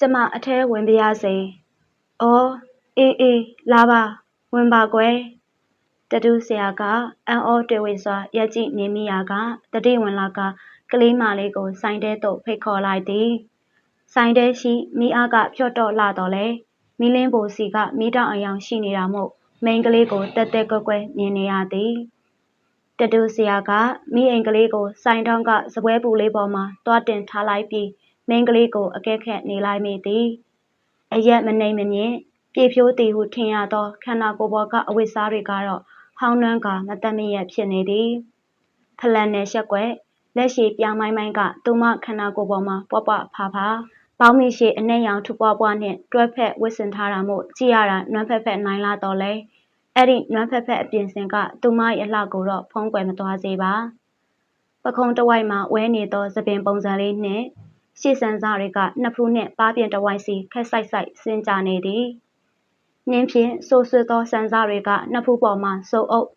ကျမအထဲဝင်ပါရစေ။အော်အေးလာပါဝင်ပါကွယ်။တတူးဆရာကအံ့ဩတွေဝေစွာရပ်ကြည့်နေမိရာကတတိဝင်လာကကလေးမလေးကိုဆိုင်ထဲသို့ဖိတ်ခေါ်လိုက်သည်။ဆိုင်ထဲရှိမိအားကဖြော့တော့လှတော်လဲမီးလင်းပိုစီကမီးတောင်အယောင်ရှိနေတာမို့မိန်းကလေးကိုတက်တက်ကွက်ကွက်မြင်နေရသည်။တတူးဆရာကမိအိမ်ကလေးကိုဆိုင်ထောင်းကစပွဲပူလေးပေါ်မှာတွားတင်ထားလိုက်ပြီးမိန်းကလေးကိုအကဲခတ်နေလိုက်မိသည်။အရက်မနှိမ်မမြင့်ပြေဖြိုးသည်ဟုထင်ရသောခန္ဓာကိုယ်ပေါ်ကအဝတ်စားတွေကတော့ဟောင်းနှွမ်းကမတတ်မရက်ဖြစ်နေသည်။ဖလန်နယ်ရှက်ကွက်လက်ရှိပြောင်းမိုင်းကသူမခန္ဓာကိုယ်ပေါ်မှာပွားပွားဖာပေါင်းမိရှိအနှဲ့ရောင်ထူပွားပွားနှင့်တွဲဖက်ဝစ်စင်ထားတာမို့ကြည့်ရတာနွမ်းဖက်ဖက်နိုင်လာတော့လဲအဲ့ဒီနွမ်းဖက်ဖက်အပြင်စင်ကသူမရဲ့အလှကိုတော့ဖုံးကွယ်မသွားစေပါပခုံးတစ်ဝိုက်မှာဝဲနေသောသပင်ပုံစံလေးနှင့်ရှေ့ဆန်စားတွေကနှစ်ဖူးနှင့်ပါးပြင်တစ်ဝိုက်စီခက်ဆိုင်ဆိုင်ဆင်းကြနေသည်နှင်းဖြင့်ဆိုးဆွသောဆန်စားတွေကနှစ်ဖူးပေါ်မှာစိုးအုပ်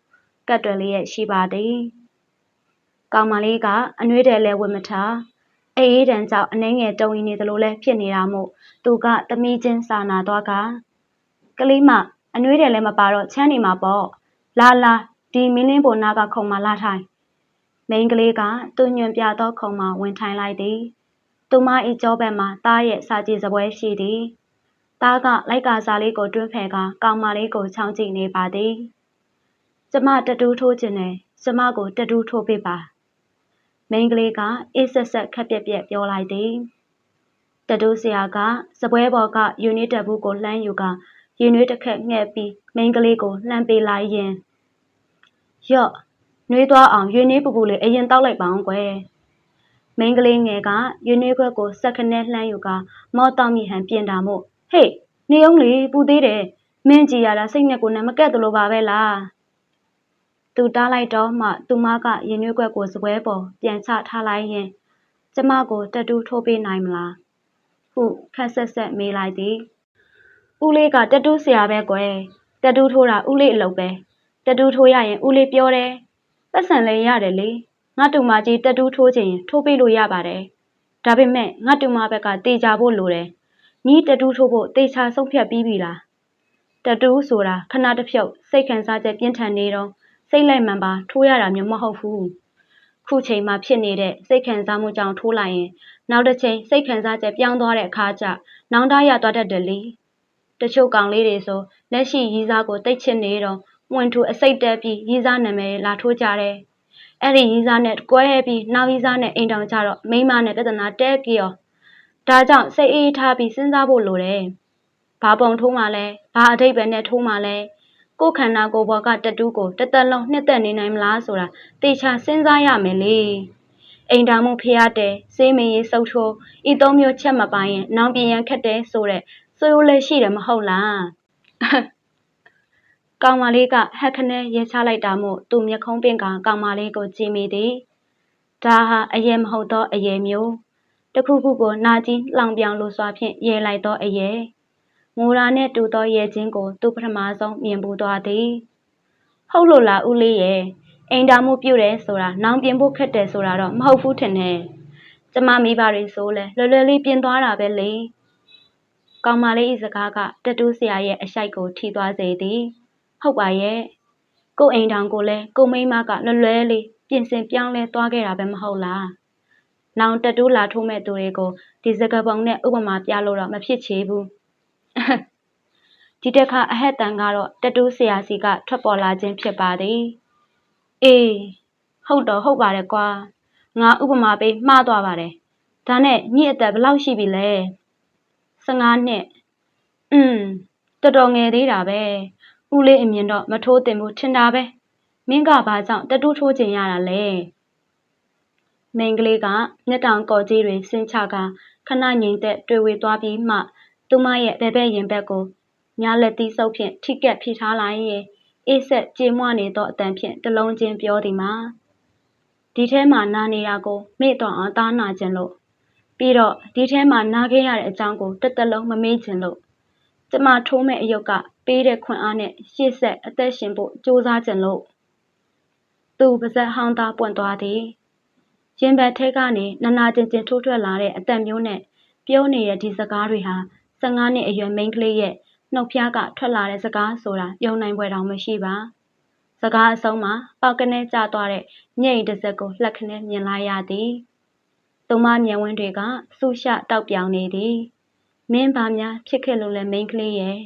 ကတ်တွယ်လျက်ရှိပါသည်ကောင်မလေးကအနှွေးတယ်လဲဝတ်မထားအေးတန်ကြောင့်အနှဲငယ်တုံရီနေသလိုလဲဖြစ်နေတာမို့သူကသမီးချင်းစာနာသွားကလေးမအနှွေးတယ်လဲမပါတော့ချမ်းနေမှာပေါ့လာဒီမင်းလင်းပေါ်နာကခုံမှာလာထိုင်မိန်းကလေးကသူညွန့်ပြသောခုံမှာဝင်ထိုင်လိုက်သည်သူမ၏ကြောဘက်မှာသားရဲ့စာကြည့်စပွဲရှိသည်သားကလိုက်ကာစာလေးကိုတွန်းဖယ်ကကောင်မလေးကိုချောင်းကြည့်နေပါသည်ကျမတတူးထိုးခြင်းနဲ့ကျမကိုတတူးထိုးပေးပါမိန်းကလေးကအေးဆက်ဆက်ခက်ပြက်ပြက်ပြောလိုက်သည်တတူးဆရာကစပွဲပေါ်ကယူနစ်တဘူးကိုလှမ်းယူကယူနွေးတစ်ခက်ငှက်ပြီးမိန်းကလေးကိုလှမ်းပေးလိုက်ရင်ယော့နှွေးသွားအောင်ယူနွေးပူပူလေးအရင်တောက်လိုက်ပါအောင်ကွယ်မိန်းကလေးငယ်ကယူနွေးခွက်ကိုစက်ခနဲ့လှမ်းယူကမော့တောက်မိဟန်ပြင်တာမို့ဟေးနေအောင်လေပူသေးတယ်မင်းကြည်ရတာစိတ်နဲ့ကိုယ်နဲ့မကက်သလိုပါပဲလားသူတားလိုက်တော့မှသူမကရင်ရွက်ွက်ကိုစပွဲပေါ်ပြန်ချထားလိုက်ရင်ကျမကိုတတူးထိုးပေးနိုင်မလားဟုခက်ဆက်ဆက်မေးလိုက်သည်ဦးလေးကတတူးဆရာပဲကွယ်တတူးထိုးတာဦးလေးအလုပ်ပဲတတူးထိုးရရင်ဦးလေးပြောတယ်ပတ်စံလည်းရတယ်လေငါတူမကြီးတတူးထိုးချင်ရင်ထိုးပေးလို့ရပါတယ်ဒါပေမဲ့ငါတူမဘက်ကတေချာဖို့လိုတယ်ညီတတူးထိုးဖို့တေချာဆုံးဖြတ်ပြီးပြီလားတတူးဆိုတာခဏတစ်ဖြုတ်စိတ်ခံစားချက်ပြင်းထန်နေတော့စိတ်လိုက်မှန်ပါထိုးရတာမျိုးမဟုတ်ဘူးခုချိန်မှာဖြစ်နေတဲ့စိတ်ခံစားမှုကြောင့်ထိုးလိုက်ရင်နောက်တစ်ချိန်စိတ်ခံစားချက်ပြောင်းသွားတဲ့အခါကျနောင်တရသွားတတ်တယ်လေတချို့ကောင်လေးတွေဆိုလက်ရှိရီးစားကိုတိတ်ချစ်နေတော့ဝင်ထူအစိတ်တက်ပြီးရီးစားနာမည်လာထိုးကြတယ်အဲ့ဒီရီးစားနဲ့ကွဲပြီးနောက်ရီးစားနဲ့အိမ်တောင်ကြတော့မိန်းမနဲ့ပြဿနာတဲပြီးရောဒါကြောင့်စိတ်အေးထားပြီးစဉ်းစားဖို့လိုတယ်ဘာပုံထိုးမှလဲဘာအတိတ်ပဲနဲ့ထိုးမှလဲကိုယ်ခန္ဓာကိုယ်ပေါ်ကတတူးကိုတစ်သက်လုံးနှစ်သက်နေနိုင်မလားဆိုတာတေချာစဉ်းစားရမယ်လေအိမ်တောင်မှုဖျားတယ်စေးမင်းရေးစုပ်ထိုးဤသုံးမျိုးချက်မပိုင်ရင်နောင်ပြင်ရန်ခက်တယ်ဆိုတဲ့ဆိုရိုးလည်းရှိတယ်မဟုတ်လားကောင်မလေးကဟက်ခနဲရဲချလိုက်တာမို့သူမျက်ခုံးပင့်ကကောင်မလေးကိုကြည့်မိသည်ဒါဟာအယေမဟုတ်သောအယေမျိုးတခုခုကိုနာကြီးလောင်ပြောင်လိုစွာဖြင့်ရဲလိုက်သောအယေငိုရာနှင့်တူသောရဲချင်းကိုသူပထမဆုံးမြင်ပူသွားသည်ဟုတ်လို့လားဦးလေးရဲ့အိမ်တောင်မှုပြုတ်တယ်ဆိုတာနောင်ပြင်ဖို့ခက်တယ်ဆိုတာတော့မဟုတ်ဘူးထင်တယ်ကျမမိဘတွေဆိုလဲလွယ်လွယ်လေးပြင်သွားတာပဲလေကောင်မလေးဤစကားကတတူးဆရာရဲ့အရှိုက်ကိုထိသွားစေသည်ဟုတ်ပါရဲ့ကိုအိမ်တောင်ကိုလဲကိုမိန်းမကလွယ်လွယ်လေးပြင်ဆင်ပြောင်းလဲသွားခဲ့တာပဲမဟုတ်လားနောင်တတူးလာထိုးမဲ့သူတွေကိုဒီစကားပုံနဲ့ဥပမာပြလို့တော့မဖြစ်ချေဘူးဒီတစ်ခါအဟက်တန်ကတော့တတူးဆရာစီကထွက်ပေါ်လာခြင်းဖြစ်ပါသည်အေးဟုတ်တော့ဟုတ်ပါတယ်ကွာငါဥပမာပေးမှားသွားပါတယ်ဒါနဲ့ညစ်အသက်ဘယ်လောက်ရှိပြီလဲ15နှစ်တော်တော်ငယ်သေးတာပဲဦးလေးအမြင်တော့မထိုးတင်ဘူးထင်တာပဲမင်းကဘာကြောင့်တတူးထိုးချင်ရတာလဲမိန်းကလေးကမျက်တောင်ကော်ကြီးတွေဆင်းချကခဏငြိမ်သက်တွေ့ဝေသွားပြီးမှသူမရဲ့ဘဲဘဲရင်ဘက်ကိုညာလက်သီးဆုပ်ဖြင့်ထိကက်ဖိထားလိုက်ရင်အေးဆက်ကြေမွနေသောအတန်ဖြင့်တလုံးချင်းပြောသည်မှာဒီထဲမှာနာနေတာကိုမေ့တော့အောင်သားနာခြင်းလို့ပြီးတော့ဒီထဲမှာနာခဲ့ရတဲ့အကြောင်းကိုတစ်သက်လုံးမမေ့ခြင်းလို့ကျမထိုးမဲ့အယုတ်ကပေးတဲ့ခွင့်အားနဲ့ရှေ့ဆက်အသက်ရှင်ဖို့ကြိုးစားခြင်းလို့သူပါဇက်ဟောင်းသားပွင့်သွားသည်ရင်ဘတ်ထဲကနေနာနာကျင်ကျင်ထိုးထွက်လာတဲ့အသက်မျိုးနဲ့ ပြောနေတဲ့ဒီစကားတွေဟာ15နှစ်အရွယ်မိန်းကလေးရဲ့နှုတ်ဖျားကထွက်လာတဲ့စကားဆိုတာယုံနိုင်ဖွယ်တောင်မရှိပါစကားအဆုံးမှာပေါက်ကနေကျသွားတဲ့ညိတ်တစ်စက်ကိုလှက်ခနဲ့မြင်လိုက်ရသည်သူမမျက်ဝန်းတွေကဆူရှတောက်ပြောင်နေသည်မင်းဘာများဖြစ်ခဲ့လို့လဲမိန်းကလေးရဲ့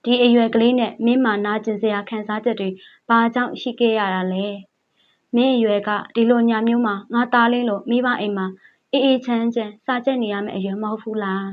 ဒီအရွယ်ကလေးနဲ့မင်းမာနာကျင်စရာခံစားချက်တွေဘာကြောင့်ရှိခဲ့ရတာလဲမင်းအရွယ်ကဒီလိုညာမျိုးမှာငါသားလေးလို့မိဘအိမ်မှာအေးအေးချမ်းချမ်းစာကျက်နေရမယ့်အရွယ်မဟုတ်ဘူးလား